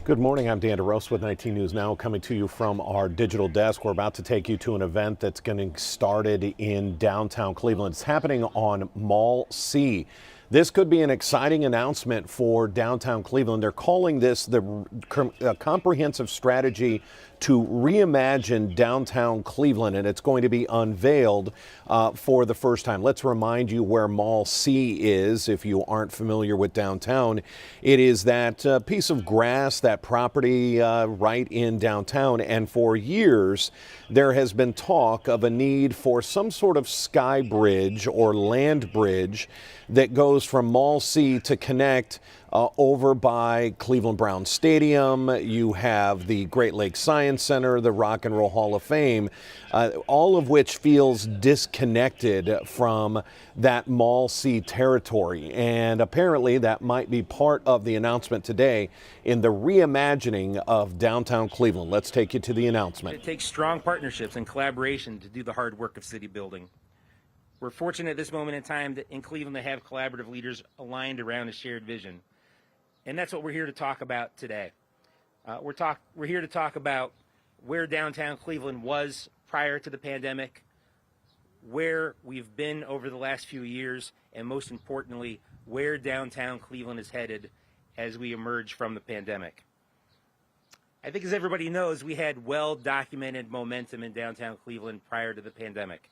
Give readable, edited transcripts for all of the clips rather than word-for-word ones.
Good morning. I'm Dan DeRosa with 19 News Now, coming to you from our digital desk. We're about to take you to an event that's getting started in downtown Cleveland. It's happening on Mall C. This could be an exciting announcement for downtown Cleveland. They're calling this the comprehensive strategy to reimagine downtown Cleveland, and it's going to be unveiled for the first time. Let's remind you where Mall C is if you aren't familiar with downtown. It is that piece of grass, that property right in downtown, and for years there has been talk of a need for some sort of sky bridge or land bridge that goes from Mall C to connect over by Cleveland Browns Stadium. You have the Great Lakes Science Center, the Rock and Roll Hall of Fame, all of which feels disconnected from that Mall C territory. And apparently that might be part of the announcement today in the reimagining of downtown Cleveland. Let's take you to the announcement. It takes strong partnerships and collaboration to do the hard work of city building. We're fortunate at this moment in time that in Cleveland to have collaborative leaders aligned around a shared vision. And that's what we're here to talk about today. We're here to talk about where downtown Cleveland was prior to the pandemic, where we've been over the last few years, and most importantly, where downtown Cleveland is headed as we emerge from the pandemic. I think as everybody knows, we had well-documented momentum in downtown Cleveland prior to the pandemic.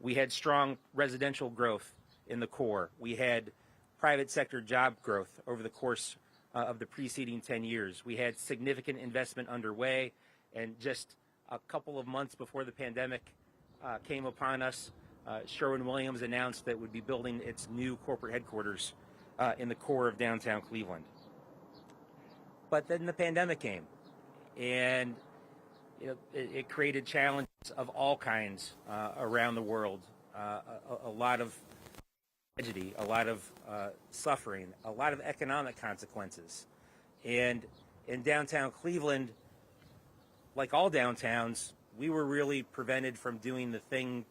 We had strong residential growth in the core. We had private sector job growth over the course of the preceding 10 years. We had significant investment underway, and just a couple of months before the pandemic came upon us, Sherwin-Williams announced that it would be building its new corporate headquarters in the core of downtown Cleveland. But then the pandemic came, and it created challenges of all kinds around the world, a lot of tragedy, a lot of suffering, a lot of economic consequences. And in downtown Cleveland, like all downtowns, we were really prevented from doing the thing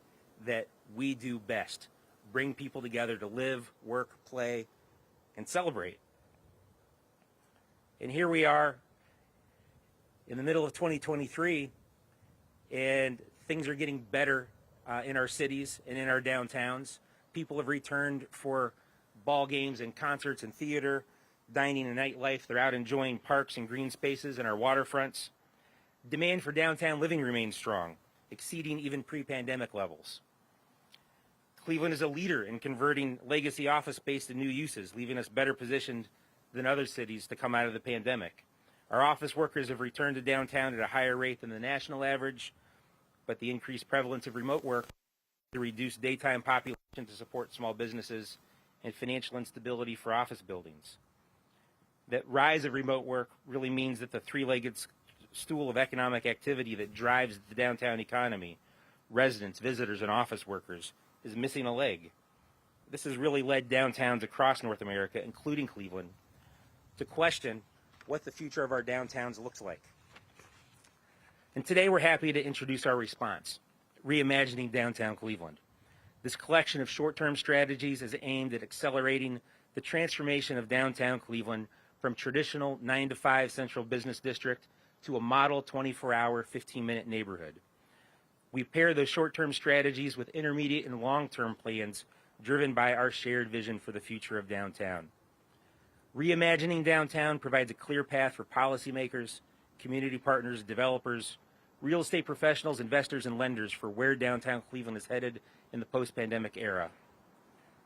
that we do best: bring people together to live, work, play, and celebrate. And here we are in the middle of 2023, and things are getting better in our cities and in our downtowns. People have returned for ball games and concerts and theater, dining and nightlife. They're out enjoying parks and green spaces and our waterfronts. Demand for downtown living remains strong, exceeding even pre-pandemic levels. Cleveland is a leader in converting legacy office space to new uses, leaving us better positioned than other cities to come out of the pandemic. Our office workers have returned to downtown at a higher rate than the national average, but the increased prevalence of remote work, the reduced daytime population to support small businesses, and financial instability for office buildings. That rise of remote work really means that the three-legged stool of economic activity that drives the downtown economy, residents, visitors, and office workers, is missing a leg. This has really led downtowns across North America, including Cleveland, to question what the future of our downtowns looks like. And today we're happy to introduce our response, Reimagining Downtown Cleveland. This collection of short-term strategies is aimed at accelerating the transformation of downtown Cleveland from traditional 9-to-5 central business district to a model 24-hour, 15-minute neighborhood. We pair those short-term strategies with intermediate and long-term plans driven by our shared vision for the future of downtown. Reimagining downtown provides a clear path for policymakers, community partners, developers, real estate professionals, investors, and lenders for where downtown Cleveland is headed in the post-pandemic era.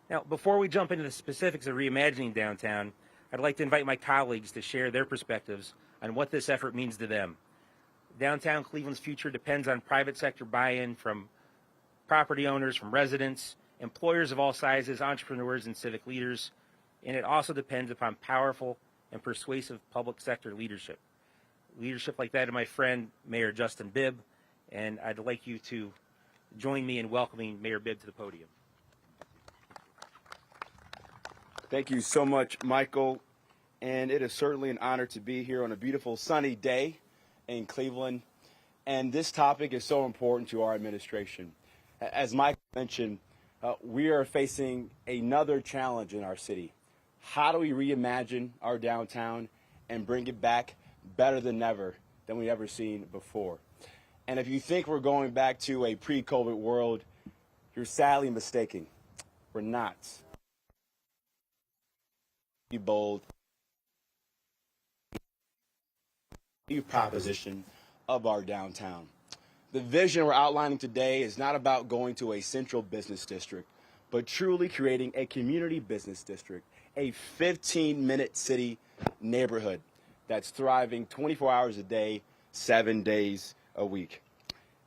Now, before we jump into the specifics of reimagining downtown, I'd like to invite my colleagues to share their perspectives on what this effort means to them. Downtown Cleveland's future depends on private sector buy-in from property owners, from residents, employers of all sizes, entrepreneurs, and civic leaders, and it also depends upon powerful and persuasive public sector leadership. Leadership like that of my friend, Mayor Justin Bibb, and I'd like you to join me in welcoming Mayor Bibb to the podium. Thank you so much, Michael, and it is certainly an honor to be here on a beautiful sunny day in Cleveland, and this topic is so important to our administration. As Michael mentioned, we are facing another challenge in our city. How do we reimagine our downtown and bring it back better than we've ever seen before. And if you think we're going back to a pre-COVID world, you're sadly mistaken. We're not. Be bold. Proposition of our downtown. The vision we're outlining today is not about going to a central business district, but truly creating a community business district, a 15-minute city neighborhood that's thriving 24 hours a day, 7 days a week.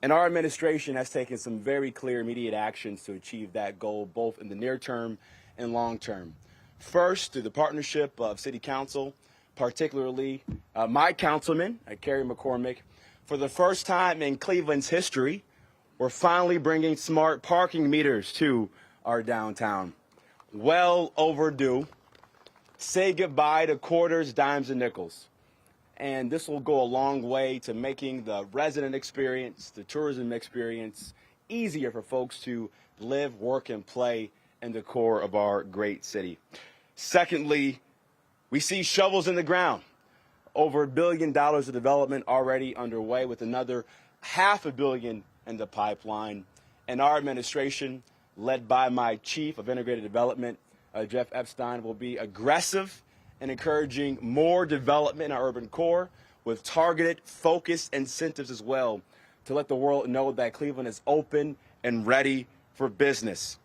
And our administration has taken some very clear immediate actions to achieve that goal, both in the near term and long term. First, through the partnership of City Council, particularly my councilman, Kerry McCormick. For the first time in Cleveland's history, we're finally bringing smart parking meters to our downtown. Well overdue. Say goodbye to quarters, dimes, and nickels. And this will go a long way to making the resident experience, the tourism experience, easier for folks to live, work, and play in the core of our great city. Secondly, we see shovels in the ground. Over $1 billion of development already underway, with another $500 million in the pipeline. And our administration, led by my Chief of Integrated Development, Jeff Epstein, will be aggressive in encouraging more development in our urban core, with targeted, focused incentives as well, to let the world know that Cleveland is open and ready for business.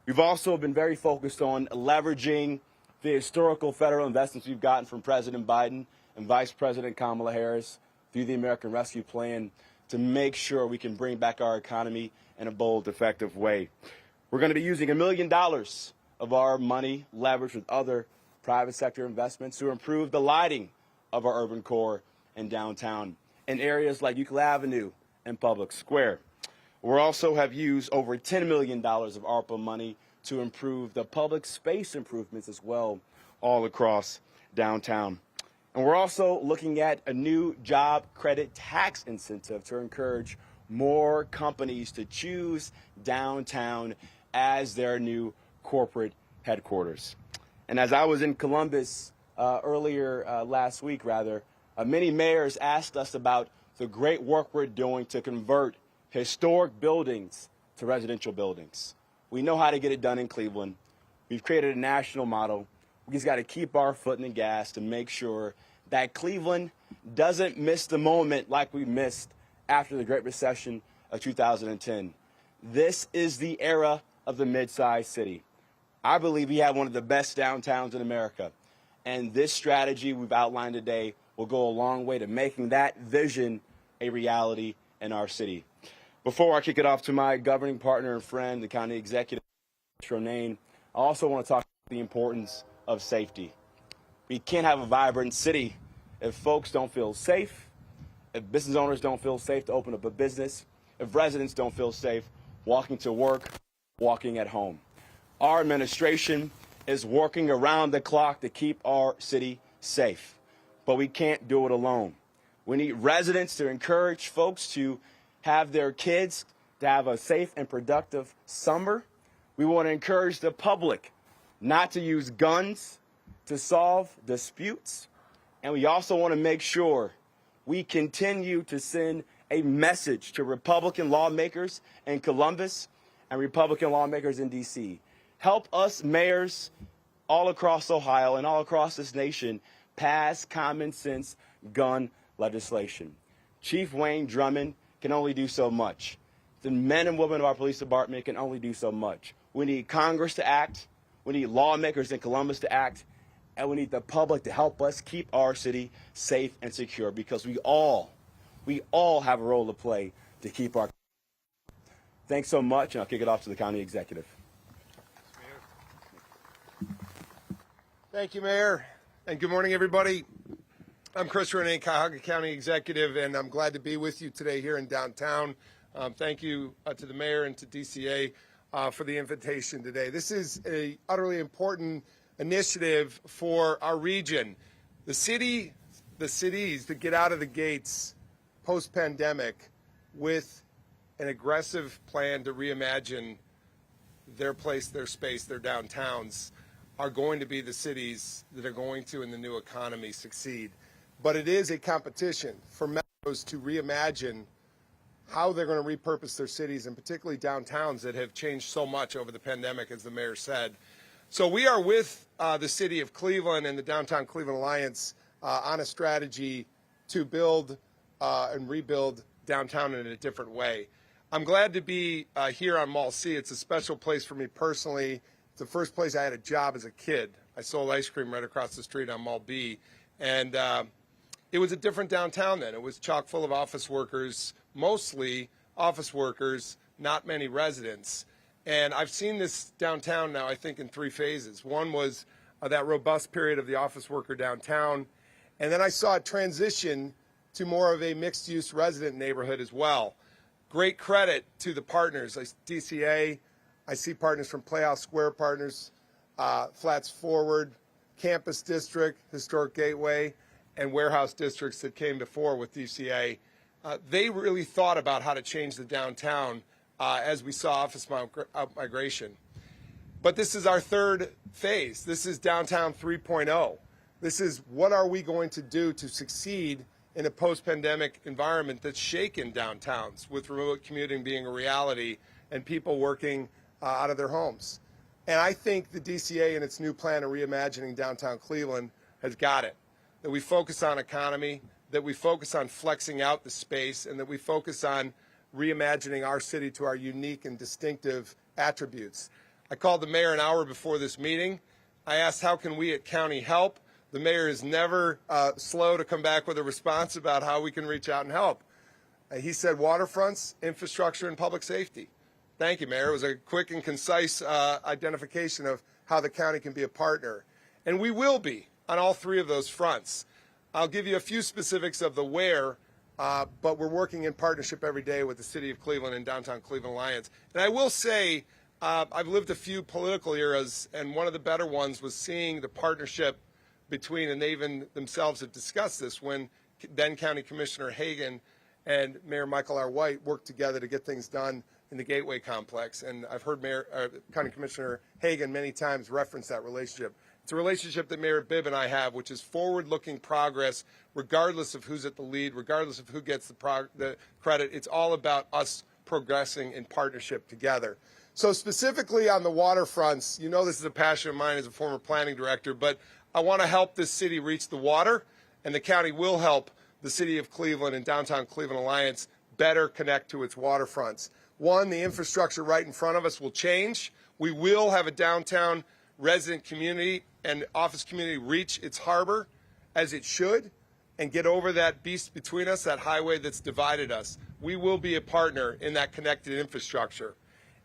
We've also been very focused on leveraging the historical federal investments we've gotten from President Biden and Vice President Kamala Harris through the American Rescue Plan to make sure we can bring back our economy in a bold, effective way. We're going to be using $1 million of our money leveraged with other private sector investments to improve the lighting of our urban core and downtown in areas like Euclid Avenue and Public Square. We also have used over $10 million of ARPA money to improve the public space improvements as well all across downtown. And we're also looking at a new job credit tax incentive to encourage more companies to choose downtown as their new corporate headquarters. And as I was in Columbus last week, many mayors asked us about the great work we're doing to convert historic buildings to residential buildings. We know how to get it done in Cleveland. We've created a national model. We just got to keep our foot in the gas to make sure that Cleveland doesn't miss the moment like we missed after the Great Recession of 2010. This is the era of the mid-sized city. I believe we have one of the best downtowns in America. And this strategy we've outlined today will go a long way to making that vision a reality in our city. Before I kick it off to my governing partner and friend, the county executive, Ronayne, I also want to talk about the importance of safety. We can't have a vibrant city if folks don't feel safe, if business owners don't feel safe to open up a business, if residents don't feel safe walking to work, walking at home. Our administration is working around the clock to keep our city safe, but we can't do it alone. We need residents to encourage folks to have their kids to have a safe and productive summer. We want to encourage the public not to use guns to solve disputes. And we also want to make sure we continue to send a message to Republican lawmakers in Columbus and Republican lawmakers in D.C. Help us mayors all across Ohio and all across this nation pass common sense gun legislation. Chief Wayne Drummond can only do so much. The men and women of our police department can only do so much. We need Congress to act. We need lawmakers in Columbus to act. And we need the public to help us keep our city safe and secure, because we all have a role to play to keep our. Thanks so much, and I'll kick it off to the county executive. Thank you, Mayor, and good morning, everybody. I'm Chris Renee, Cuyahoga County Executive, and I'm glad to be with you today here in downtown. Thank you to the Mayor and to DCA for the invitation today. This is an utterly important initiative for our region. The cities to get out of the gates post-pandemic with an aggressive plan to reimagine their place, their space, their downtowns are going to be the cities that are going to, in the new economy, succeed. but it is a competition for metros to reimagine how they're going to repurpose their cities, and particularly downtowns that have changed so much over the pandemic, as the mayor said. So we are with the city of Cleveland and the Downtown Cleveland Alliance on a strategy to build and rebuild downtown in a different way. I'm glad to be here on Mall C. It's a special place for me personally. It's the first place I had a job as a kid. I sold ice cream right across the street on Mall B. And it was a different downtown then. It was chock full of office workers, mostly office workers, not many residents. And I've seen this downtown now, I think, in 3 phases. One was that robust period of the office worker downtown. And then I saw it transition to more of a mixed-use resident neighborhood as well. Great credit to the partners, like DCA. I see partners from Playhouse Square Partners, Flats Forward, Campus District, Historic Gateway, and warehouse districts that came before with DCA. They really thought about how to change the downtown as we saw office migration. But this is our 3rd phase. This is Downtown 3.0. This is what are we going to do to succeed in a post-pandemic environment that's shaken downtowns, with remote commuting being a reality and people working out of their homes. And I think the DCA and its new plan of reimagining downtown Cleveland has got it. That we focus on economy, that we focus on flexing out the space, and that we focus on reimagining our city to our unique and distinctive attributes. I called the mayor an hour before this meeting. I asked, how can we at county help? The mayor is never slow to come back with a response about how we can reach out and help. He said waterfronts, infrastructure, and public safety. Thank you, Mayor. It was a quick and concise identification of how the county can be a partner. And we will be on all 3 of those fronts. I'll give you a few specifics of the where, but we're working in partnership every day with the City of Cleveland and Downtown Cleveland Alliance. And I will say, I've lived a few political eras, and one of the better ones was seeing the partnership between, and they even themselves have discussed this, when then County Commissioner Hagan and Mayor Michael R. White worked together to get things done in the Gateway Complex. And I've heard County Commissioner Hagan many times reference that relationship. It's a relationship that Mayor Bibb and I have, which is forward-looking progress, regardless of who's at the lead, regardless of who gets the credit. It's all about us progressing in partnership together. So specifically on the waterfronts, you know this is a passion of mine as a former planning director, but I want to help this city reach the water, and the county will help the City of Cleveland and Downtown Cleveland Alliance better connect to its waterfronts. One, the infrastructure right in front of us will change. We will have a downtown resident community and office community reach its harbor as it should and get over that beast between us, that highway that's divided us. We will be a partner in that connected infrastructure.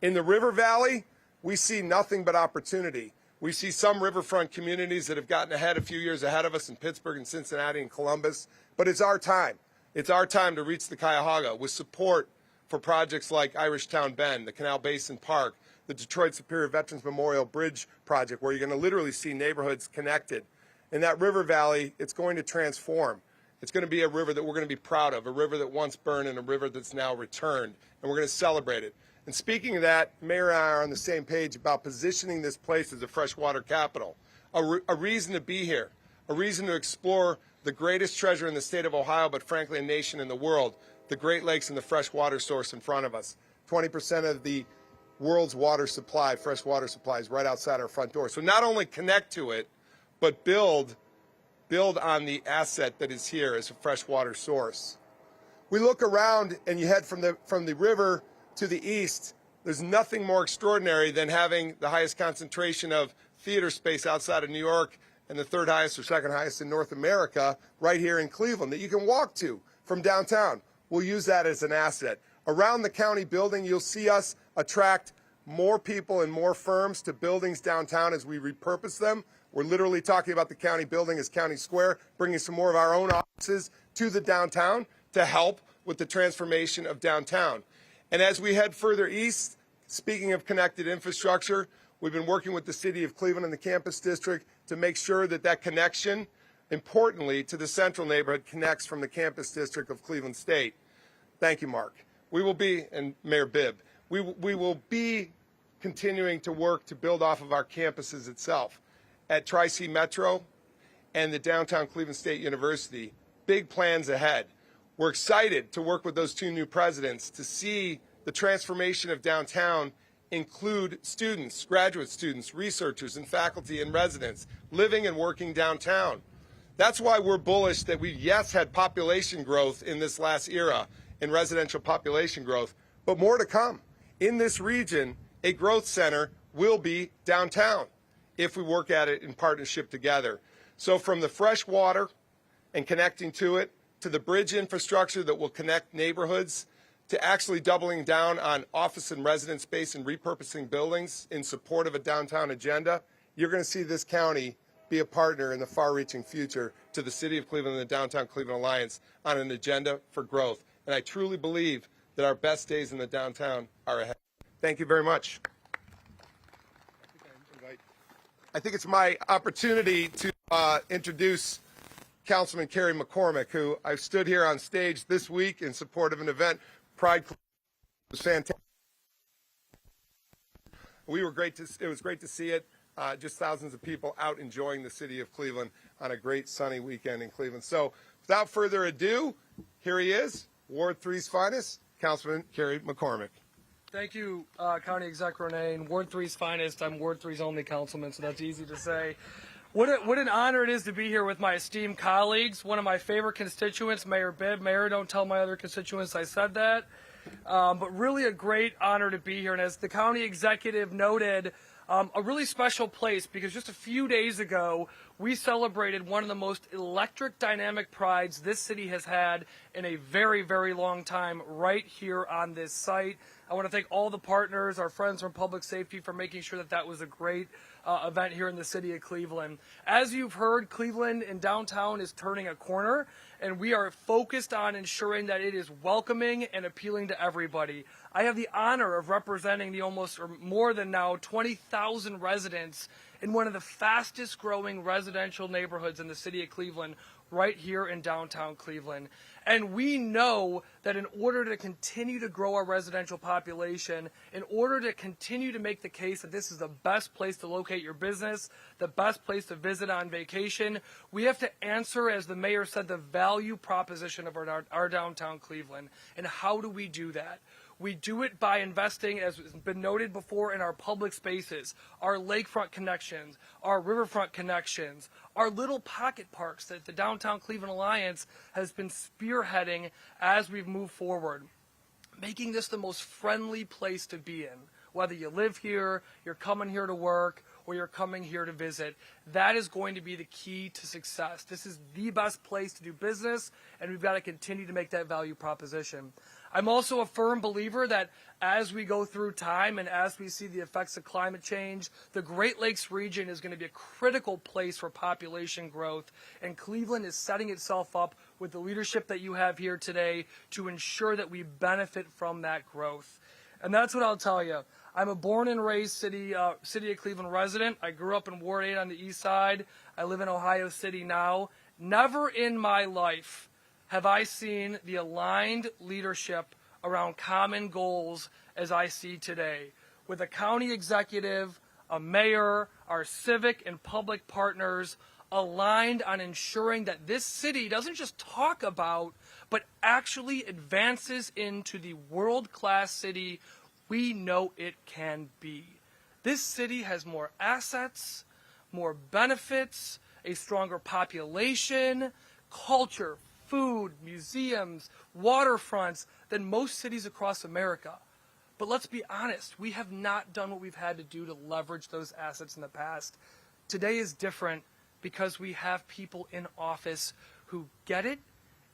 In the River Valley, we see nothing but opportunity. We see some riverfront communities that have gotten ahead a few years ahead of us in Pittsburgh and Cincinnati and Columbus, but it's our time. It's our time to reach the Cuyahoga with support for projects like Irishtown Bend, the Canal Basin Park, the Detroit Superior Veterans Memorial Bridge project, where you're going to literally see neighborhoods connected. In that river valley, it's going to transform. It's going to be a river that we're going to be proud of, a river that once burned and a river that's now returned, and we're going to celebrate it. And speaking of that, Mayor and I are on the same page about positioning this place as a freshwater capital, a reason to be here, a reason to explore the greatest treasure in the state of Ohio, but frankly a nation in the world, the Great Lakes and the fresh water source in front of us. 20% of the world's water supply, fresh water supply, is right outside our front door. So not only connect to it, but build on the asset that is here as a freshwater source. We look around and you head from the river to the east. There's nothing more extraordinary than having the highest concentration of theater space outside of New York and the 3rd highest or 2nd highest in North America right here in Cleveland that you can walk to from downtown. We'll use that as an asset. Around the county building, you'll see us attract more people and more firms to buildings downtown as we repurpose them. We're literally talking about the county building as County Square, bringing some more of our own offices to the downtown to help with the transformation of downtown. And as we head further east, speaking of connected infrastructure, we've been working with the City of Cleveland and the Campus District to make sure that that connection, importantly, to the central neighborhood connects from the Campus District of Cleveland State. Thank you, Mark. We will be, and Mayor Bibb, we will be continuing to work to build off of our campuses itself. At Tri-C Metro and the downtown Cleveland State University, big plans ahead. We're excited to work with those two new presidents to see the transformation of downtown include students, graduate students, researchers, and faculty and residents living and working downtown. That's why we're bullish that we, yes, had population growth in this last era, in residential population growth, but more to come. In this region, a growth center will be downtown if we work at it in partnership together. So from the fresh water and connecting to it, to the bridge infrastructure that will connect neighborhoods, to actually doubling down on office and resident space and repurposing buildings in support of a downtown agenda, you're going to see this county be a partner in the far-reaching future to the City of Cleveland and the Downtown Cleveland Alliance on an agenda for growth. And I truly believe that our best days in the downtown are ahead. Thank you very much. I think it's my opportunity to introduce Councilman Kerry McCormick, who I've stood here on stage this week in support of an event, Pride. It was fantastic. It was great to see it. Just thousands of people out enjoying the city of Cleveland on a great sunny weekend in Cleveland. So without further ado, here he is, Ward 3's finest, Councilman Kerry McCormick. Thank you, County Exec Renee, and Ward 3's finest. I'm Ward 3's only councilman, so that's easy to say. What an honor it is to be here with my esteemed colleagues. One of my favorite constituents, Mayor Bibb. Mayor, don't tell my other constituents I said that. But really a great honor to be here. And as the county executive noted, a really special place because just a few days ago, we celebrated one of the most electric dynamic prides this city has had in a very, very long time right here on this site. I want to thank all the partners, our friends from Public Safety for making sure that that was a great event here in the city of Cleveland. As you've heard, Cleveland and downtown is turning a corner, and we are focused on ensuring that it is welcoming and appealing to everybody. I have the honor of representing the almost, or more than now, 20,000 residents in one of the fastest growing residential neighborhoods in the city of Cleveland, right here in downtown Cleveland. And we know that in order to continue to grow our residential population, in order to continue to make the case that this is the best place to locate your business, the best place to visit on vacation, we have to answer, as the mayor said, the value proposition of our downtown Cleveland. And how do we do that? We do it by investing, as has been noted before, in our public spaces, our lakefront connections, our riverfront connections, our little pocket parks that the Downtown Cleveland Alliance has been spearheading as we've moved forward, making this the most friendly place to be in. Whether you live here, you're coming here to work, or you're coming here to visit, that is going to be the key to success. This is the best place to do business, and we've got to continue to make that value proposition. I'm also a firm believer that as we go through time and as we see the effects of climate change, the Great Lakes region is going to be a critical place for population growth, and Cleveland is setting itself up with the leadership that you have here today to ensure that we benefit from that growth. And that's what I'll tell you. I'm a born and raised City of Cleveland resident. I grew up in Ward 8 on the east side. I live in Ohio City now. Never in my life have I seen the aligned leadership around common goals as I see today. With a county executive, a mayor, our civic and public partners aligned on ensuring that this city doesn't just talk about, but actually advances into the world-class city we know it can be. This city has more assets, more benefits, a stronger population, culture, food, museums, waterfronts than most cities across America. But let's be honest, we have not done what we've had to do to leverage those assets in the past. Today is different because we have people in office who get it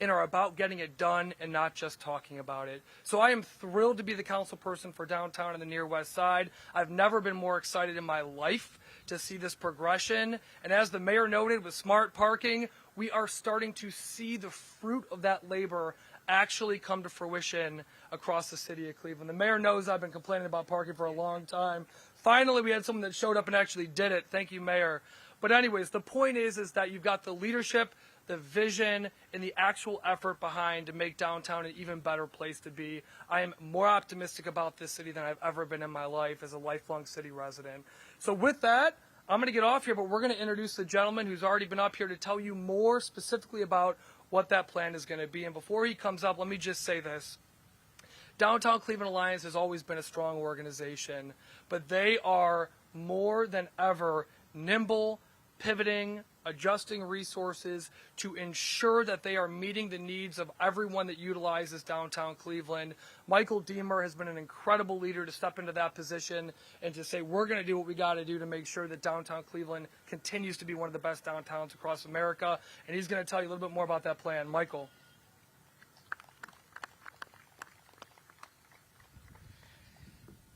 and are about getting it done and not just talking about it. So I am thrilled to be the council person for downtown and the near west side. I've never been more excited in my life to see this progression. And as the mayor noted with smart parking, we are starting to see the fruit of that labor actually come to fruition across the city of Cleveland. The mayor knows I've been complaining about parking for a long time. Finally, we had someone that showed up and actually did it. Thank you, Mayor. But anyways, the point is that you've got the leadership, the vision, and the actual effort behind to make downtown an even better place to be. I am more optimistic about this city than I've ever been in my life as a lifelong city resident. So with that, I'm going to get off here, but we're going to introduce the gentleman who's already been up here to tell you more specifically about what that plan is going to be. And before he comes up, let me just say this. Downtown Cleveland Alliance has always been a strong organization, but they are more than ever nimble, pivoting, adjusting resources to ensure that they are meeting the needs of everyone that utilizes downtown Cleveland. Michael Deemer has been an incredible leader to step into that position and to say we're going to do what we got to do to make sure that downtown Cleveland continues to be one of the best downtowns across America. And he's going to tell you a little bit more about that plan. Michael.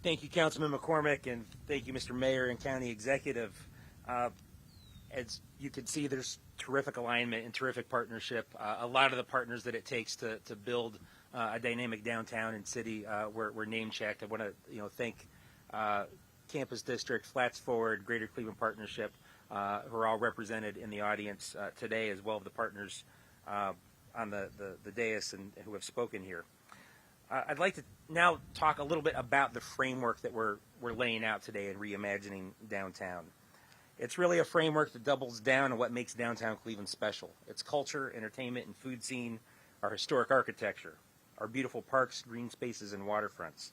Thank you, Councilman McCormick, and thank you, Mr. Mayor and County Executive. As you can see, there's terrific alignment and terrific partnership. A lot of the partners that it takes to build a dynamic downtown and city were name-checked. I want to thank Campus District, Flats Forward, Greater Cleveland Partnership, who are all represented in the audience today, as well as the partners on the dais and who have spoken here. I'd like to now talk a little bit about the framework that we're laying out today in reimagining downtown. It's really a framework that doubles down on what makes downtown Cleveland special. Its culture, entertainment, and food scene, our historic architecture, our beautiful parks, green spaces, and waterfronts.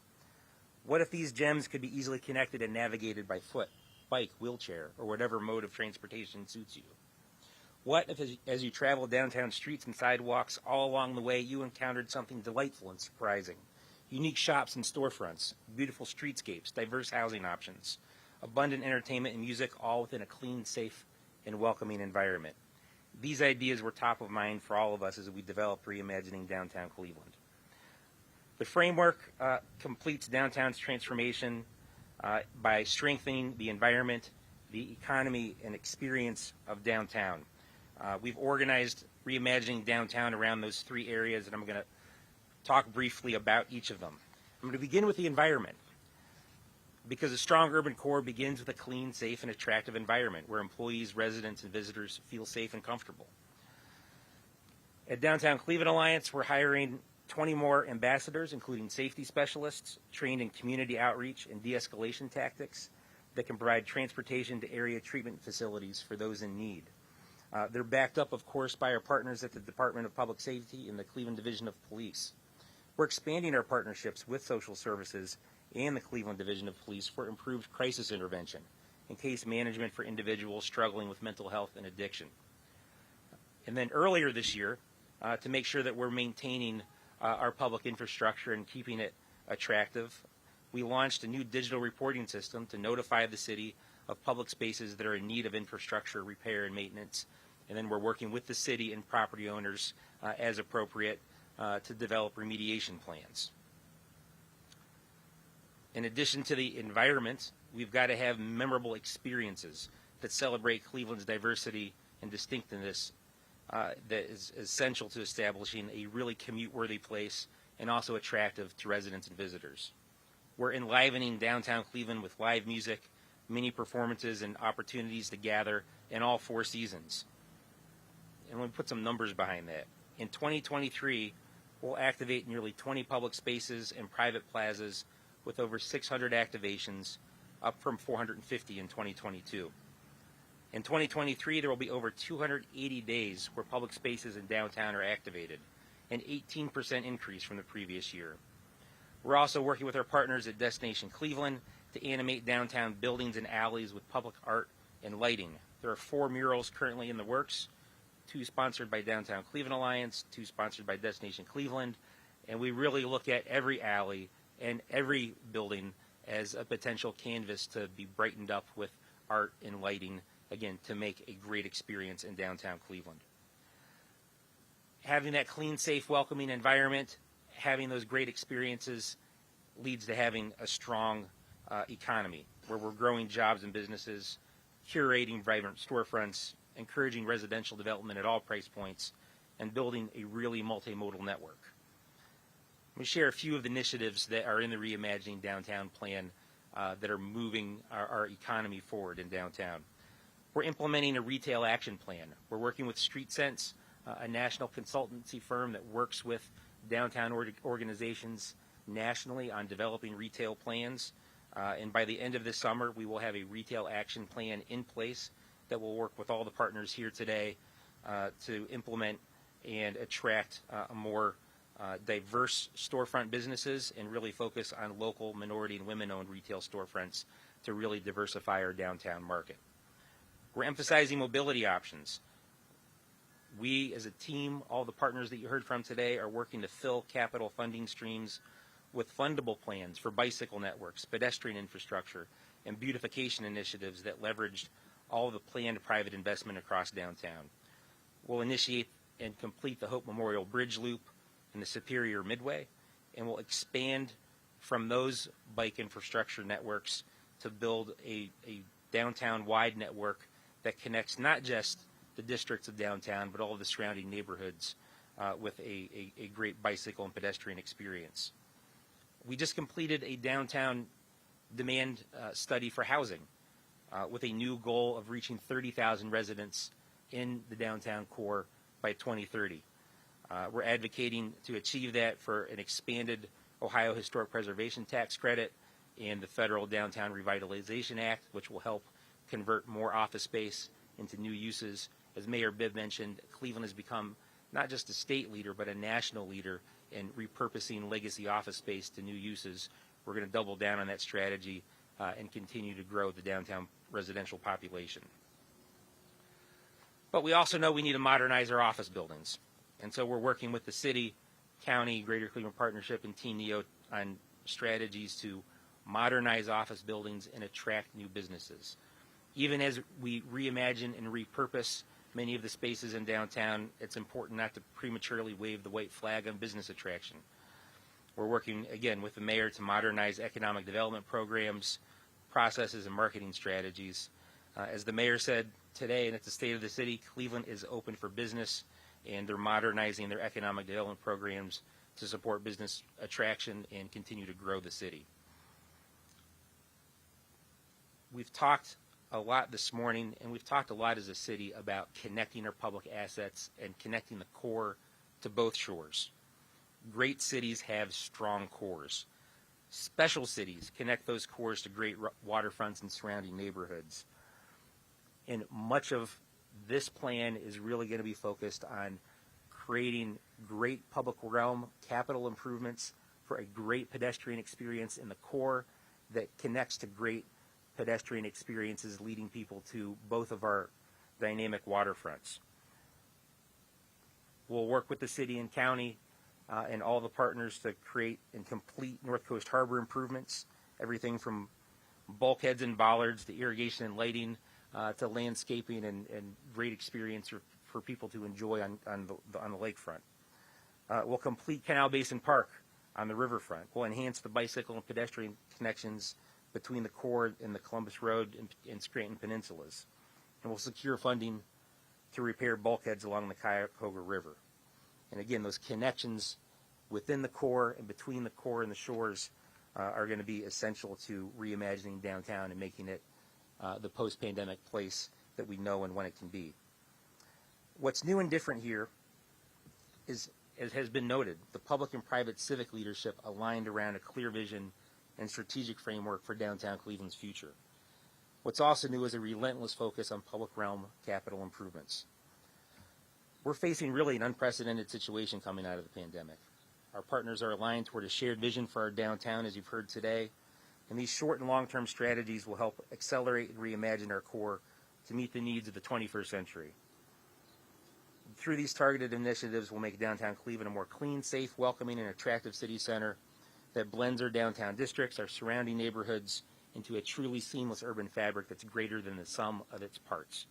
What if these gems could be easily connected and navigated by foot, bike, wheelchair, or whatever mode of transportation suits you? What if, as you travel downtown streets and sidewalks all along the way, you encountered something delightful and surprising? Unique shops and storefronts, beautiful streetscapes, diverse housing options, abundant entertainment and music, all within a clean, safe, and welcoming environment. These ideas were top of mind for all of us as we developed Reimagining Downtown Cleveland. The framework completes downtown's transformation by strengthening the environment, the economy, and experience of downtown. We've organized Reimagining Downtown around those three areas, and I'm going to talk briefly about each of them. I'm going to begin with the environment, because a strong urban core begins with a clean, safe, and attractive environment where employees, residents, and visitors feel safe and comfortable. At Downtown Cleveland Alliance, we're hiring 20 more ambassadors, including safety specialists, trained in community outreach and de-escalation tactics that can provide transportation to area treatment facilities for those in need. They're backed up, of course, by our partners at the Department of Public Safety and the Cleveland Division of Police. We're expanding our partnerships with social services and the Cleveland Division of Police for improved crisis intervention and case management for individuals struggling with mental health and addiction. And then earlier this year, to make sure that we're maintaining our public infrastructure and keeping it attractive, we launched a new digital reporting system to notify the city of public spaces that are in need of infrastructure repair and maintenance. And then we're working with the city and property owners as appropriate to develop remediation plans. In addition to the environment, we've got to have memorable experiences that celebrate Cleveland's diversity and distinctiveness that is essential to establishing a really commute-worthy place and also attractive to residents and visitors. We're enlivening downtown Cleveland with live music, mini performances, and opportunities to gather in all 4 seasons. And let me put some numbers behind that. In 2023, we'll activate nearly 20 public spaces and private plazas with over 600 activations, up from 450 in 2022. In 2023, there will be over 280 days where public spaces in downtown are activated, an 18% increase from the previous year. We're also working with our partners at Destination Cleveland to animate downtown buildings and alleys with public art and lighting. There are 4 murals currently in the works, 2 sponsored by Downtown Cleveland Alliance, 2 sponsored by Destination Cleveland, and we really look at every alley and every building as a potential canvas to be brightened up with art and lighting, again, to make a great experience in downtown Cleveland. Having that clean, safe, welcoming environment, having those great experiences leads to having a strong economy where we're growing jobs and businesses, curating vibrant storefronts, encouraging residential development at all price points, and building a really multimodal network. Let me share a few of the initiatives that are in the Reimagining Downtown plan that are moving our economy forward in downtown. We're implementing a retail action plan. We're working with StreetSense, a national consultancy firm that works with downtown organizations nationally on developing retail plans. And by the end of this summer, we will have a retail action plan in place that will work with all the partners here today to implement and attract a more diverse storefront businesses and really focus on local minority and women-owned retail storefronts to really diversify our downtown market. We're emphasizing mobility options. We, as a team, all the partners that you heard from today, are working to fill capital funding streams with fundable plans for bicycle networks, pedestrian infrastructure, and beautification initiatives that leveraged all of the planned private investment across downtown. We'll initiate and complete the Hope Memorial Bridge Loop and the Superior Midway, and we'll expand from those bike infrastructure networks to build a downtown-wide network that connects not just the districts of downtown, but all of the surrounding neighborhoods with a great bicycle and pedestrian experience. We just completed a downtown demand study for housing with a new goal of reaching 30,000 residents in the downtown core by 2030. We're advocating to achieve that for an expanded Ohio Historic Preservation Tax Credit and the Federal Downtown Revitalization Act, which will help convert more office space into new uses. As Mayor Bibb mentioned, Cleveland has become not just a state leader, but a national leader in repurposing legacy office space to new uses. We're going to double down on that strategy and continue to grow the downtown residential population. But we also know we need to modernize our office buildings. And so we're working with the city, county, Greater Cleveland Partnership, and Team NEO on strategies to modernize office buildings and attract new businesses. Even as we reimagine and repurpose many of the spaces in downtown, it's important not to prematurely wave the white flag on business attraction. We're working, again, with the mayor to modernize economic development programs, processes, and marketing strategies. As the mayor said today, and it's the state of the city, Cleveland is open for business, and they're modernizing their economic development programs to support business attraction and continue to grow the city. We've talked a lot this morning, and we've talked a lot as a city about connecting our public assets and connecting the core to both shores. Great cities have strong cores. Special cities connect those cores to great waterfronts and surrounding neighborhoods. And much of this plan is really going to be focused on creating great public realm capital improvements for a great pedestrian experience in the core that connects to great pedestrian experiences leading people to both of our dynamic waterfronts. We'll work with the city and county and all the partners to create and complete North Coast Harbor improvements, everything from bulkheads and bollards to irrigation and lighting to landscaping and great experience for people to enjoy on the lakefront. We'll complete Canal Basin Park on the riverfront. We'll enhance the bicycle and pedestrian connections between the core and the Columbus Road and Scranton Peninsulas. And we'll secure funding to repair bulkheads along the Cuyahoga River. And again, those connections within the core and between the core and the shores are going to be essential to reimagining downtown and making it the post-pandemic place that we know and when it can be. What's new and different here is, as has been noted, the public and private civic leadership aligned around a clear vision and strategic framework for downtown Cleveland's future. What's also new is a relentless focus on public realm capital improvements. We're facing really an unprecedented situation coming out of the pandemic. Our partners are aligned toward a shared vision for our downtown, as you've heard today, and these short and long-term strategies will help accelerate and reimagine our core to meet the needs of the 21st century. Through these targeted initiatives, we'll make downtown Cleveland a more clean, safe, welcoming, and attractive city center that blends our downtown districts, our surrounding neighborhoods, into a truly seamless urban fabric that's greater than the sum of its parts.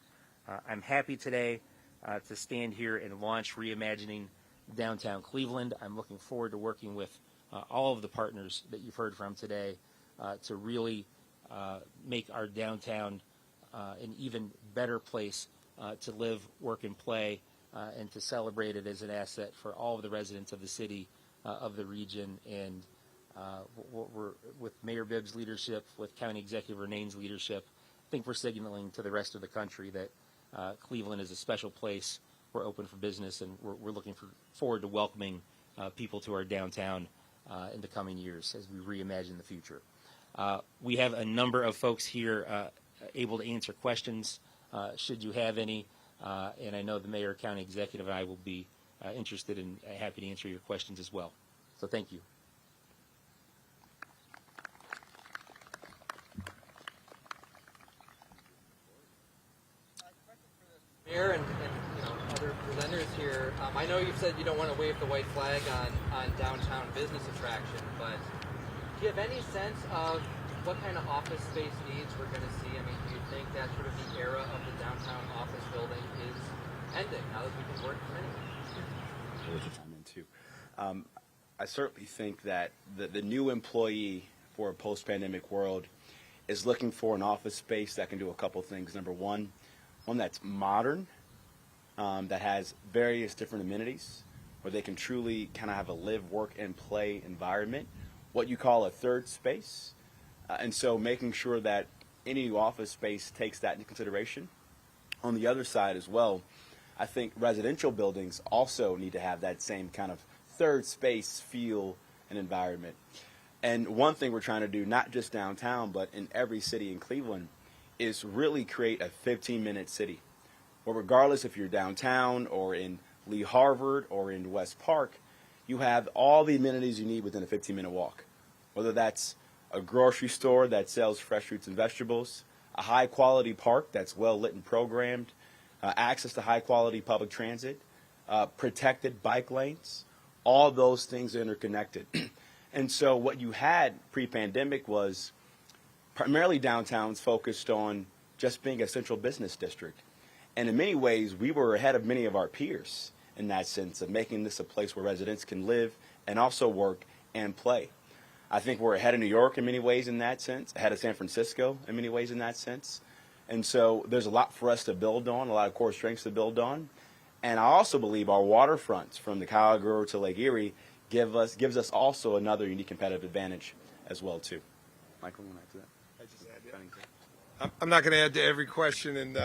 I'm happy today to stand here and launch Reimagining Downtown Cleveland. I'm looking forward to working with all of the partners that you've heard from today to really make our downtown an even better place to live, work, and play, and to celebrate it as an asset for all of the residents of the city, of the region, and we're, with Mayor Bibb's leadership, with County Executive Renane's leadership, I think we're signaling to the rest of the country that Cleveland is a special place. We're open for business, and we're looking forward to welcoming people to our downtown in the coming years as we reimagine the future. We have a number of folks here able to answer questions should you have any, and I know the Mayor, County Executive, and I will be interested and happy to answer your questions as well. So thank you. Mayor and other presenters here, I know you've said you don't want to wave the white flag on downtown business attraction, but do you have any sense of what kind of office space needs we're going to see? I mean, do you think that sort of the era of the downtown office building is ending now that we can work from anywhere? Chime in too. I certainly think that the new employee for a post-pandemic world is looking for an office space that can do a couple things. Number one that's modern, that has various different amenities, where they can truly kind of have a live, work, and play environment, what you call a third space. And so making sure that any new office space takes that into consideration. On the other side as well, I think residential buildings also need to have that same kind of third space feel and environment. And one thing we're trying to do, not just downtown, but in every city in Cleveland, is really create a 15-minute city. Where regardless if you're downtown or in Lee Harvard or in West Park, you have all the amenities you need within a 15-minute walk. Whether that's a grocery store that sells fresh fruits and vegetables, a high-quality park that's well-lit and programmed, access to high-quality public transit, protected bike lanes, all those things are interconnected. And so what you had pre-pandemic was primarily downtowns focused on just being a central business district. And in many ways, we were ahead of many of our peers in that sense of making this a place where residents can live and also work and play. I think we're ahead of New York in many ways in that sense, ahead of San Francisco in many ways in that sense. And so there's a lot for us to build on, a lot of core strengths to build on. And I also believe our waterfronts from the Cuyahoga River to Lake Erie gives us also another unique competitive advantage as well, too. Michael, you want to add to that? I'm not going to add to every question and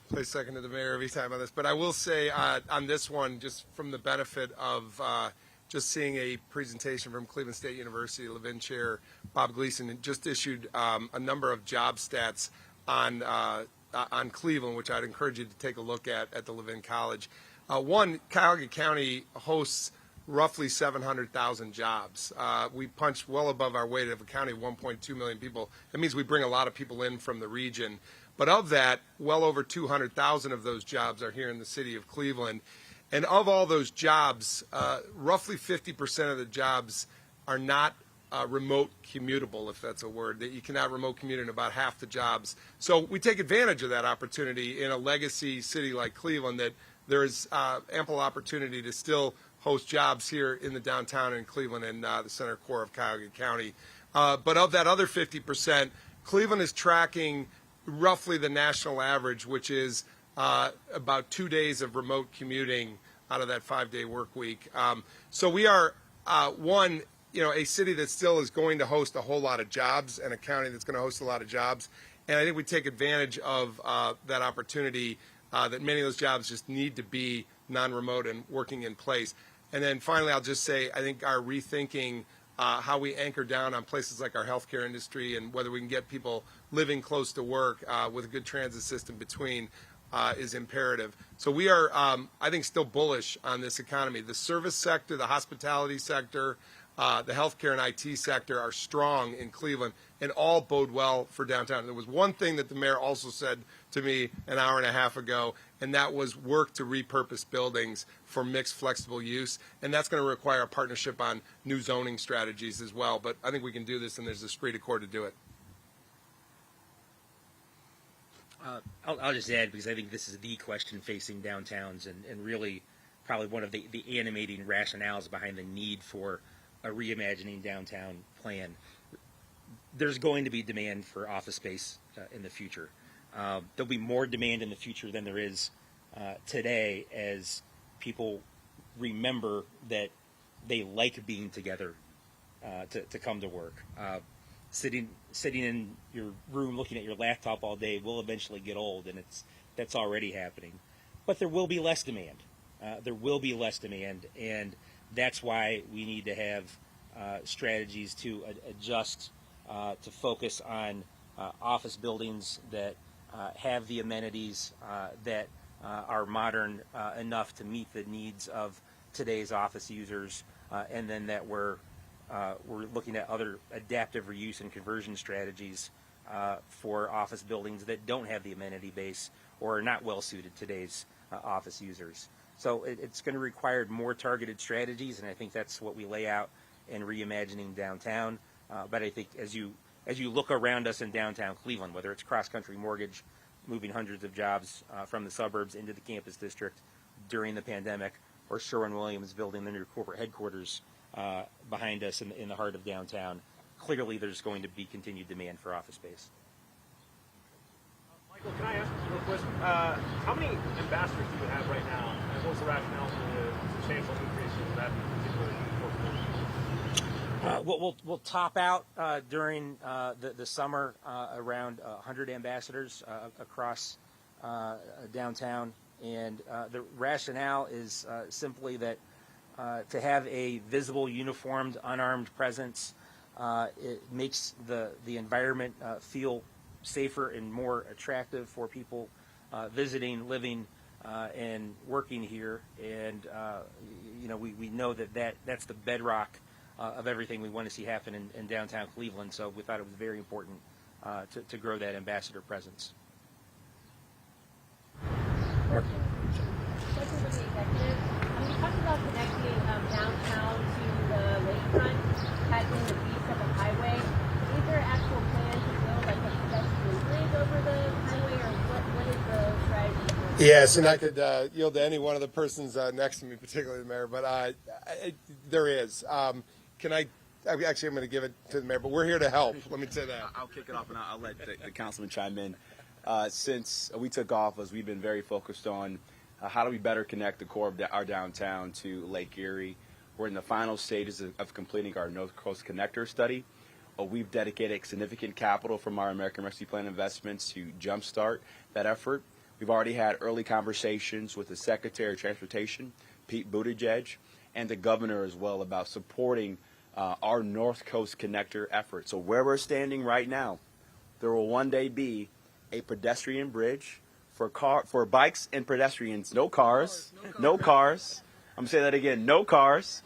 play second to the mayor every time on this, but I will say on this one, just from the benefit of just seeing a presentation from Cleveland State University, Levin Chair Bob Gleason just issued a number of job stats on Cleveland, which I'd encourage you to take a look at the Levin College. One, Cuyahoga County hosts roughly 700,000 jobs. We punch well above our weight of a county of 1.2 million people. That means we bring a lot of people in from the region. But of that, well over 200,000 of those jobs are here in the city of Cleveland. And of all those jobs, roughly 50% of the jobs are not remote commutable, if that's a word, that you cannot remote commute in about half the jobs. So we take advantage of that opportunity in a legacy city like Cleveland, that there is ample opportunity to still host jobs here in the downtown in Cleveland and the center core of Cuyahoga County. But of that other 50%, Cleveland is tracking roughly the national average, which is about 2 days of remote commuting out of that 5-day work week. So we are, a city that still is going to host a whole lot of jobs and a county that's going to host a lot of jobs. And I think we take advantage of that opportunity that many of those jobs just need to be non-remote and working in place. And then finally, I'll just say, I think our rethinking how we anchor down on places like our healthcare industry and whether we can get people living close to work with a good transit system between is imperative. So we are, I think, still bullish on this economy. The service sector, the hospitality sector, the healthcare and IT sector are strong in Cleveland and all bode well for downtown. There was one thing that the mayor also said to me an hour and a half ago, and that was work to repurpose buildings for mixed flexible use. And that's going to require a partnership on new zoning strategies as well. But I think we can do this, and there's a esprit de corps to do it. I'll just add, because I think this is the question facing downtowns and really probably one of the animating rationales behind the need for a reimagining downtown plan. There's going to be demand for office space in the future. There'll be more demand in the future than there is today, as people remember that they like being together to come to work. Sitting in your room looking at your laptop all day will eventually get old, and that's already happening. But there will be less demand. And that's why we need to have strategies to adjust to focus on office buildings that have the amenities that are modern enough to meet the needs of today's office users, and then that we're looking at other adaptive reuse and conversion strategies for office buildings that don't have the amenity base or are not well suited to today's office users. So it's going to require more targeted strategies, and I think that's what we lay out in reimagining downtown. But I think as you look around us in downtown Cleveland, whether it's cross-country mortgage, moving hundreds of jobs from the suburbs into the campus district during the pandemic, or Sherwin-Williams building the new corporate headquarters behind us in the heart of downtown, clearly there's going to be continued demand for office space. Michael, can I ask you real quick? How many ambassadors do you have right now? And what's the rationale for the substantial increase in that particular portfolio? We'll top out during the summer around 100 ambassadors across downtown, and the rationale is simply that to have a visible, uniformed, unarmed presence, it makes the environment feel safer and more attractive for people visiting, living, and working here. And we know that's the bedrock of everything we want to see happen in downtown Cleveland. So we thought it was very important to grow that ambassador presence. Question for the executive. You talked about connecting downtown to the lakefront, tackling the beast of the highway. Is there actual plan to build like a pedestrian bridge over the highway, or what is the strategy? Yes, and I could yield to any one of the persons next to me, particularly the mayor, but there is. I'm going to give it to the mayor, but we're here to help. Let me say that. I'll kick it off, and I'll let the councilman chime in. Since we took office, we've been very focused on how do we better connect the core of our downtown to Lake Erie. We're in the final stages of completing our North Coast Connector study. We've dedicated significant capital from our American Rescue Plan investments to jumpstart that effort. We've already had early conversations with the Secretary of Transportation, Pete Buttigieg, and the governor as well about supporting our North Coast Connector effort. So where we're standing right now, there will one day be a pedestrian bridge for bikes and pedestrians, no cars. I'm going to say that again, no cars.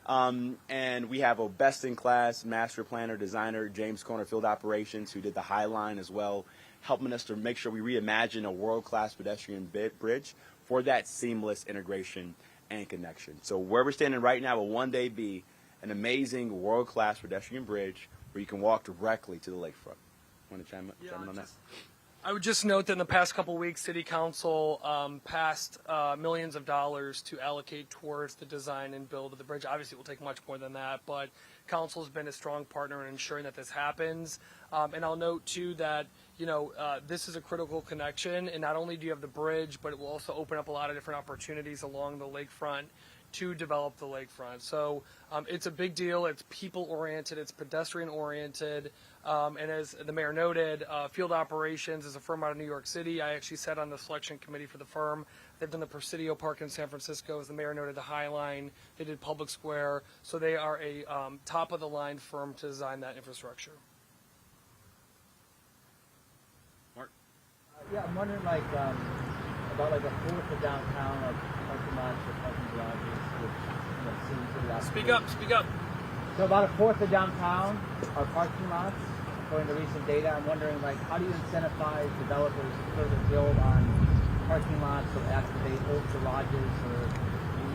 And we have a best-in-class master planner, designer, James Corner Field Operations, who did the High Line as well, helping us to make sure we reimagine a world-class pedestrian bridge for that seamless integration and connection. So where we're standing right now will one day be an amazing world-class pedestrian bridge where you can walk directly to the lakefront. Want to chime in on that? I would just note that in the past couple of weeks, City Council passed millions of dollars to allocate towards the design and build of the bridge. Obviously, it will take much more than that, but Council has been a strong partner in ensuring that this happens. And I'll note, too, that this is a critical connection, and not only do you have the bridge, but it will also open up a lot of different opportunities along the lakefront to develop the lakefront. So it's a big deal. It's people-oriented. It's pedestrian-oriented. And as the mayor noted, Field Operations is a firm out of New York City. I actually sat on the selection committee for the firm. They've done the Presidio Park in San Francisco. As the mayor noted, the High Line. They did Public Square. So they are a top-of-the-line firm to design that infrastructure. Mark? Yeah, I'm wondering about a fourth of downtown, parking lots or parking garages, which seems to be Speak up. So about a fourth of downtown are parking lots, according to recent data. I'm wondering, how do you incentivize developers to further build on parking lots or activate old garages, or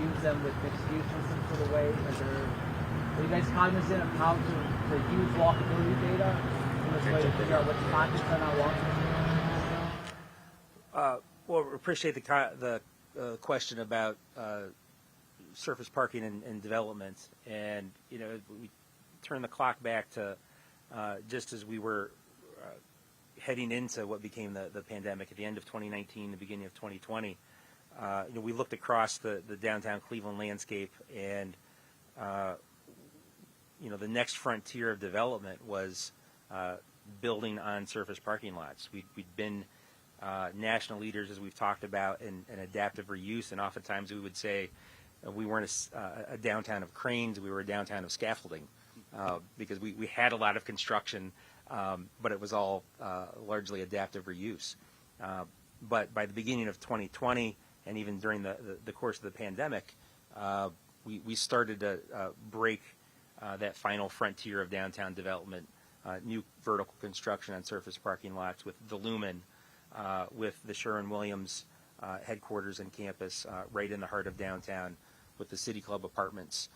use them with mixed use in some sort of way? Are you guys cognizant of how to use walkability data in this way to figure out which pockets are not walkable? Well, we appreciate the question about surface parking and development, and we turn the clock back to just as we were heading into what became the pandemic at the end of 2019, the beginning of 2020. We looked across the downtown Cleveland landscape, and the next frontier of development was building on surface parking lots. We'd been national leaders, as we've talked about, in adaptive reuse, and oftentimes we would say we weren't a downtown of cranes, we were a downtown of scaffolding, because we had a lot of construction, but it was all largely adaptive reuse. But by the beginning of 2020, and even during the course of the pandemic, we started to break that final frontier of downtown development, new vertical construction on surface parking lots with the Lumen, with the Sherwin-Williams headquarters and campus right in the heart of downtown, with the City Club apartments.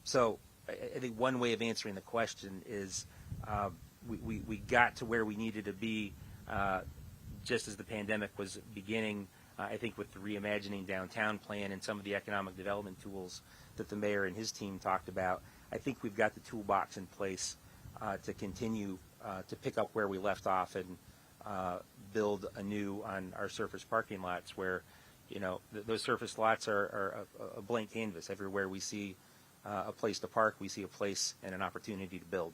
So I think one way of answering the question is we got to where we needed to be just as the pandemic was beginning. I think with the reimagining downtown plan and some of the economic development tools that the mayor and his team talked about, I think we've got the toolbox in place to continue to pick up where we left off and build anew on our surface parking lots, where those surface lots are a blank canvas. Everywhere we see a place to park, we see a place and an opportunity to build.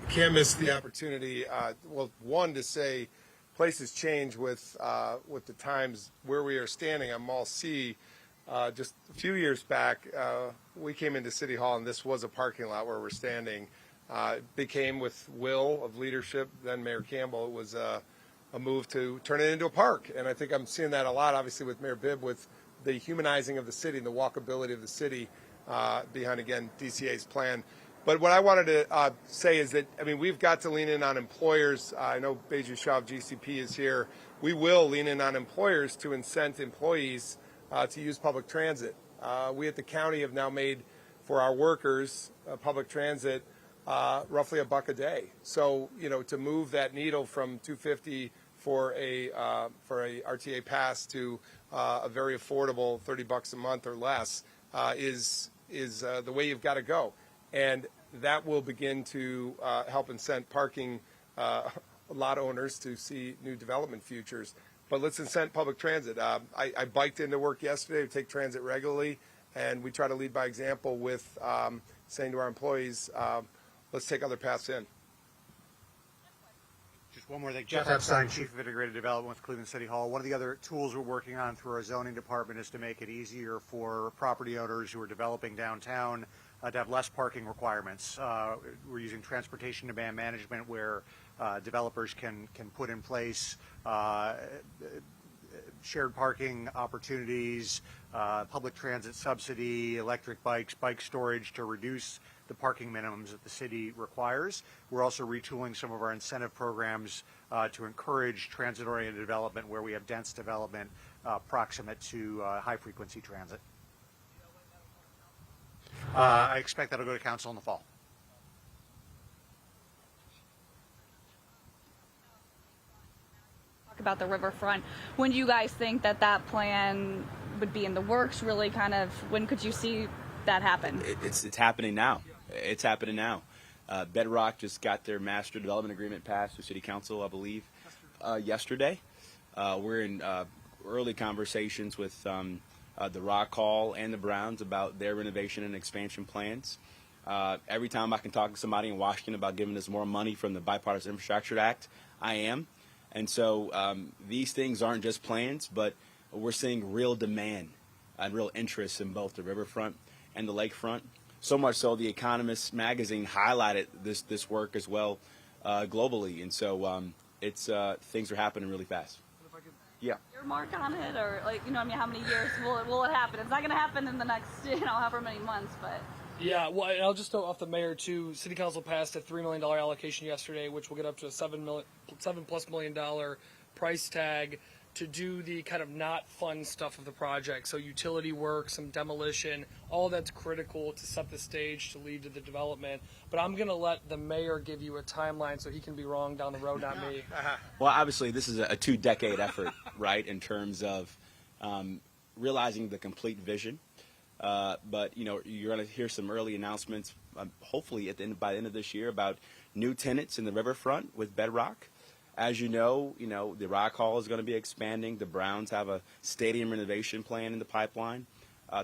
You can't miss the opportunity. Well, one, to say places change with the times. Where we are standing on Mall C, just a few years back, we came into City Hall and this was a parking lot where we're standing. It became, with will of leadership, then Mayor Campbell, it was a move to turn it into a park. And I think I'm seeing that a lot, obviously, with Mayor Bibb, with the humanizing of the city and the walkability of the city behind, again, DCA's plan. But what I wanted to say is that, I mean, we've got to lean in on employers. I know Beju Shah of GCP is here. We will lean in on employers to incent employees to use public transit. We at the county have now made, for our workers, public transit roughly $1 a day. So, to move that needle from $2.50 for a RTA pass to a very affordable $30 a month or less is the way you've got to go. And that will begin to help incent parking lot owners to see new development futures. But let's incent public transit. I biked into work yesterday to take transit regularly, and we try to lead by example with saying to our employees, let's take other paths in. Just one more thing. Jeff Epstein, Chief of Integrated Development with Cleveland City Hall. One of the other tools we're working on through our zoning department is to make it easier for property owners who are developing downtown to have less parking requirements. We're using transportation demand management, where developers can put in place shared parking opportunities, public transit subsidy, electric bikes, bike storage, to reduce the parking minimums that the city requires. We're also retooling some of our incentive programs to encourage transit-oriented development where we have dense development proximate to high-frequency transit. I expect that'll go to council in the fall. Talk about the riverfront. When do you guys think that plan would be in the works? Really, kind of, when could you see that happen? It's happening now. It's happening now. Bedrock just got their master development agreement passed through City Council, I believe, yesterday. We're in early conversations with the Rock Hall and the Browns about their renovation and expansion plans. Every time I can talk to somebody in Washington about giving us more money from the Bipartisan Infrastructure Act, I am. And so these things aren't just plans, but we're seeing real demand and real interest in both the riverfront and the lakefront. So much so, The Economist magazine highlighted this work as well globally. And so things are happening really fast. Yeah. Your mark on it, or how many years will it happen? It's not going to happen in the next, however many months, but. Yeah, well, and I'll just throw off the mayor too. City Council passed a $3 million allocation yesterday, which will get up to a $7+ million price tag to do the kind of not fun stuff of the project. So utility work, some demolition, all that's critical to set the stage to lead to the development. But I'm going to let the mayor give you a timeline so he can be wrong down the road, not me. Well, obviously, this is a 2-decade effort, right, in terms of realizing the complete vision. But, you're going to hear some early announcements, hopefully by the end of this year, about new tenants in the riverfront with Bedrock. As you know, the Rock Hall is going to be expanding. The Browns have a stadium renovation plan in the pipeline.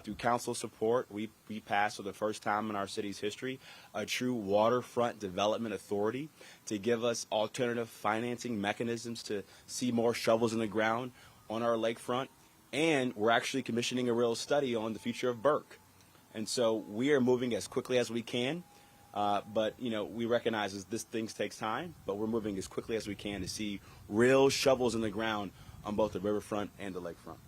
Through council support, we passed, for the first time in our city's history, a true waterfront development authority to give us alternative financing mechanisms to see more shovels in the ground on our lakefront. And we're actually commissioning a real study on the future of Burke. And so we are moving as quickly as we can. But, we recognize this things takes time, but we're moving as quickly as we can to see real shovels in the ground on both the riverfront and the lakefront.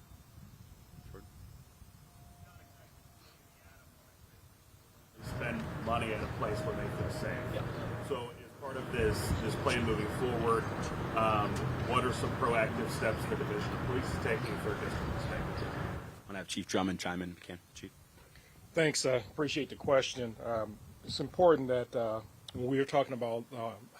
money in a place where they feel safe. Yep. So as part of this plan moving forward, what are some proactive steps the Division of Police is taking for district perspective? I'm going to have Chief Drummond chime in. Chief. Thanks. Appreciate the question. It's important that when we were talking about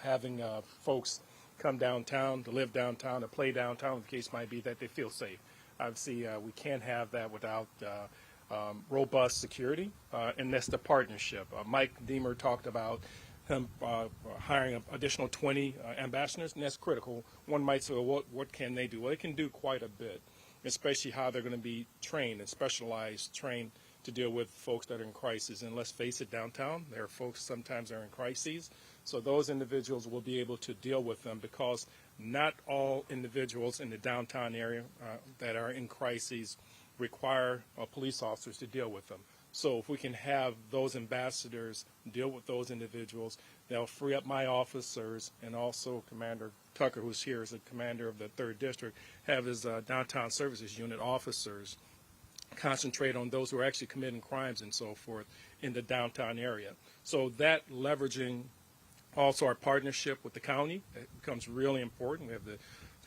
having folks come downtown, to live downtown, to play downtown, the case might be that they feel safe. Obviously, we can't have that without robust security, and that's the partnership. Mike Deemer talked about him hiring an additional 20 ambassadors, and that's critical. One might say, well, what can they do? Well, they can do quite a bit, especially how they're going to be trained and specialized, trained to deal with folks that are in crisis. And let's face it, downtown, there are folks sometimes that are in crises. So those individuals will be able to deal with them, because not all individuals in the downtown area that are in crises require police officers to deal with them. So if we can have those ambassadors deal with those individuals, they'll free up my officers, and also Commander Tucker, who's here as the commander of the 3rd District, have his downtown services unit officers concentrate on those who are actually committing crimes and so forth in the downtown area. So that leveraging also our partnership with the county, it becomes really important. We have the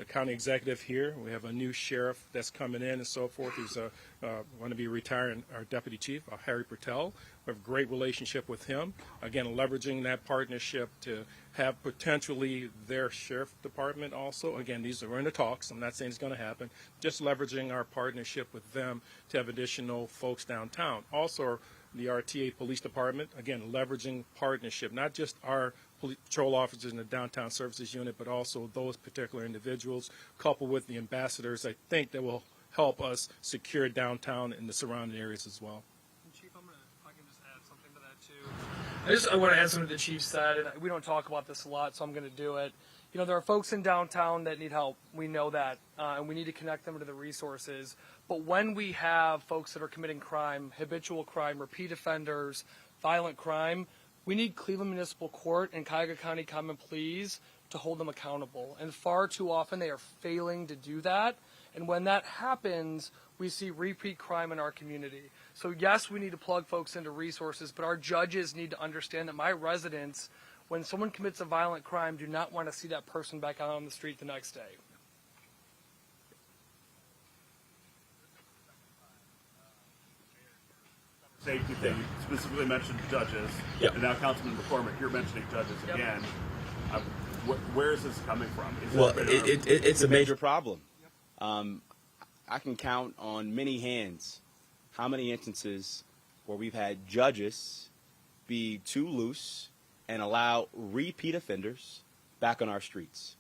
county executive here. We have a new sheriff that's coming in and so forth. He's going to be retiring, our deputy chief, Harry Patel. We have a great relationship with him. Again, leveraging that partnership to have potentially their sheriff department also. Again, these are in the talks. I'm not saying it's going to happen. Just leveraging our partnership with them to have additional folks downtown. Also, the RTA Police Department, again, leveraging partnership, not just our patrol officers in the downtown services unit, but also those particular individuals, coupled with the ambassadors. I think that will help us secure downtown and the surrounding areas as well. Chief, if I can just add something to that too. I want to add something the chief said, and we don't talk about this a lot, so I'm going to do it. You know, there are folks in downtown that need help. We know that, and we need to connect them to the resources. But when we have folks that are committing crime, habitual crime, repeat offenders, violent crime, we need Cleveland Municipal Court and Cuyahoga County Common Pleas to hold them accountable. And far too often they are failing to do that. And when that happens, we see repeat crime in our community. So yes, we need to plug folks into resources, but our judges need to understand that my residents, when someone commits a violent crime, do not want to see that person back out on the street the next day. Safety thing, you specifically mentioned judges, and now Councilman McCormick, you're mentioning judges again. Where is this coming from? It's a major problem. I can count on many hands how many instances where we've had judges be too loose and allow repeat offenders back on our streets.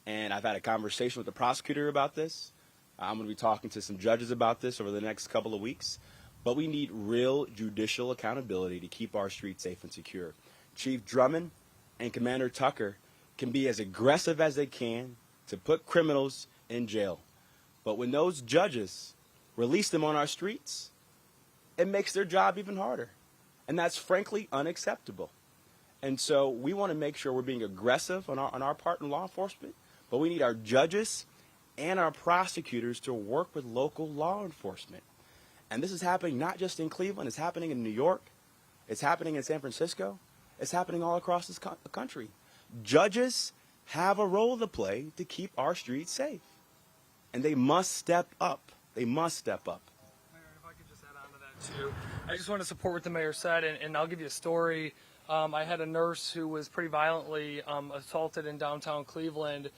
And I've had a conversation with the prosecutor about this. I'm going to be talking to some judges about this over the next couple of weeks. But we need real judicial accountability to keep our streets safe and secure. Chief Drummond and Commander Tucker can be as aggressive as they can to put criminals in jail. But when those judges release them on our streets, it makes their job even harder. And that's frankly unacceptable. And so we want to make sure we're being aggressive on our part in law enforcement, but we need our judges and our prosecutors to work with local law enforcement. And this is happening not just in Cleveland, it's happening in New York, it's happening in San Francisco, it's happening all across this country. Judges have a role to play to keep our streets safe. And they must step up. They must step up. Mayor, if I could just add on to that too. I just want to support what the mayor said, and I'll give you a story. I had a nurse who was pretty violently assaulted in downtown Cleveland.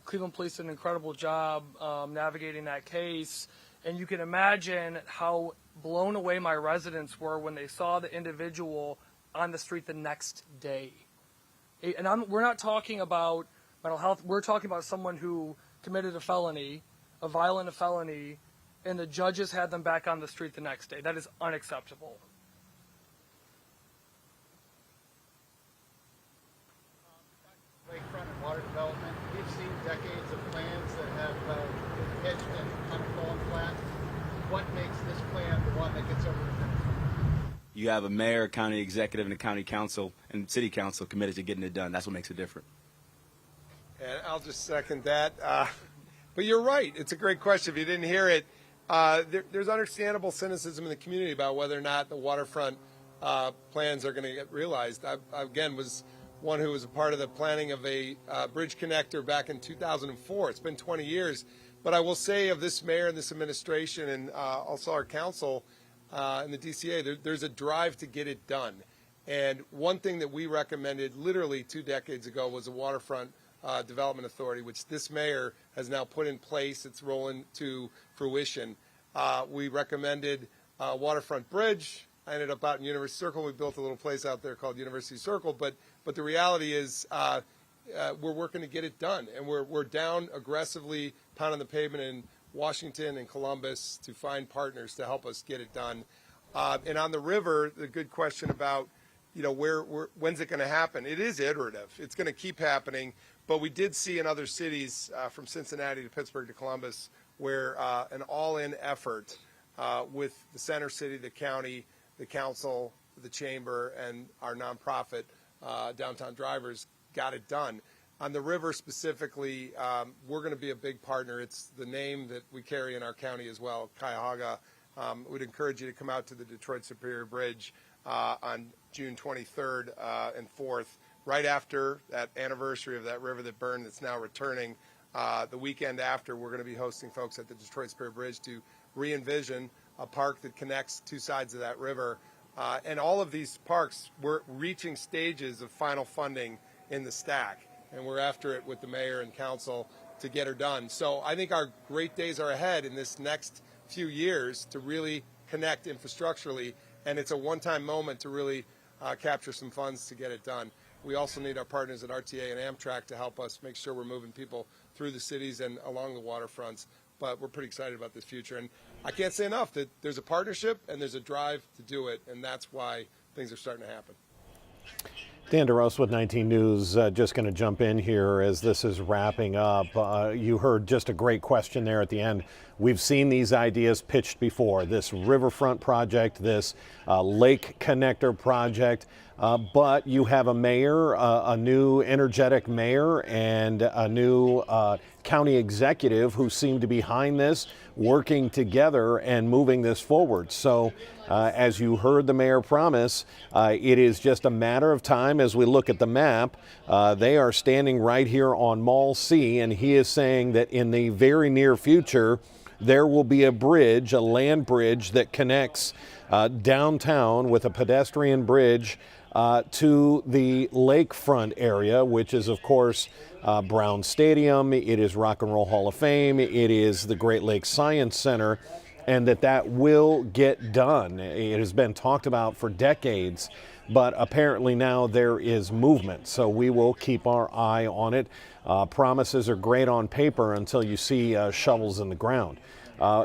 Cleveland Police did an incredible job navigating that case. And you can imagine how blown away my residents were when they saw the individual on the street the next day. And we're not talking about mental health. We're talking about someone who committed a felony, a violent felony, and the judges had them back on the street the next day. That is unacceptable. Lakefront and water development, we've seen decades of plans that have been pitched and kind of fallen flat. What makes this plan the one that gets over the finish line? You have a mayor, county executive, and a county council and city council committed to getting it done. That's what makes it different. And I'll just second that. But you're right. It's a great question. If you didn't hear it, there's understandable cynicism in the community about whether or not the waterfront plans are going to get realized. I again was one who was a part of the planning of a bridge connector back in 2004. It's been 20 years. But I will say of this mayor and this administration and also our council and the DCA, there's a drive to get it done. And one thing that we recommended literally 2 decades ago was a waterfront development authority, which this mayor has now put in place. It's rolling to fruition. We recommended a waterfront bridge. I ended up out in University Circle. We built a little place out there called University Circle. But the reality is we're working to get it done. And we're down aggressively pounding the pavement in Washington and Columbus to find partners to help us get it done. And on the river, the good question about, when's it going to happen? It is iterative. It's going to keep happening. But we did see in other cities from Cincinnati to Pittsburgh to Columbus where an all-in effort with the center city, the county, the council, the chamber, and our nonprofit Downtown Drivers got it done. On the river specifically, we're going to be a big partner. It's the name that we carry in our county as well, Cuyahoga. We'd encourage you to come out to the Detroit Superior Bridge on June 23rd and 4th, right after that anniversary of that river that burned that's now returning. The weekend after, we're going to be hosting folks at the Detroit Superior Bridge to re-envision a park that connects 2 sides of that river. And all of these parks, we're reaching stages of final funding in the stack. And we're after it with the mayor and council to get her done. So I think our great days are ahead in this next few years to really connect infrastructurally. And it's a one-time moment to really capture some funds to get it done. We also need our partners at RTA and Amtrak to help us make sure we're moving people through the cities and along the waterfronts. But we're pretty excited about this future. And I can't say enough that there's a partnership and there's a drive to do it. And that's why things are starting to happen. Dan DeRosa with 19 News, just going to jump in here as this is wrapping up. You heard just a great question there at the end. We've seen these ideas pitched before, this riverfront project, this lake connector project, but you have a mayor, a new energetic mayor, and a new county executive who seem to be behind this, working together and moving this forward. So as you heard the mayor promise, it is just a matter of time as we look at the map. They are standing right here on Mall C, and he is saying that in the very near future, there will be a bridge, a land bridge that connects downtown with a pedestrian bridge to the lakefront area, which is, of course, Brown Stadium. It is Rock and Roll Hall of Fame. It is the Great Lakes Science Center, and that will get done. It has been talked about for decades, but apparently now there is movement. So we will keep our eye on it. Promises are great on paper until you see shovels in the ground.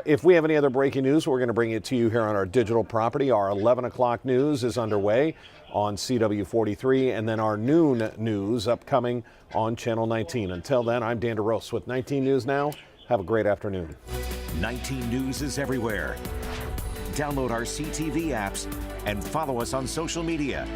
If we have any other breaking news, we're going to bring it to you here on our digital property. Our 11 o'clock news is underway on CW43, and then our noon news upcoming on Channel 19. Until then, I'm Dan DeRosa with 19 News Now. Have a great afternoon. 19 News is everywhere. Download our CTV apps and follow us on social media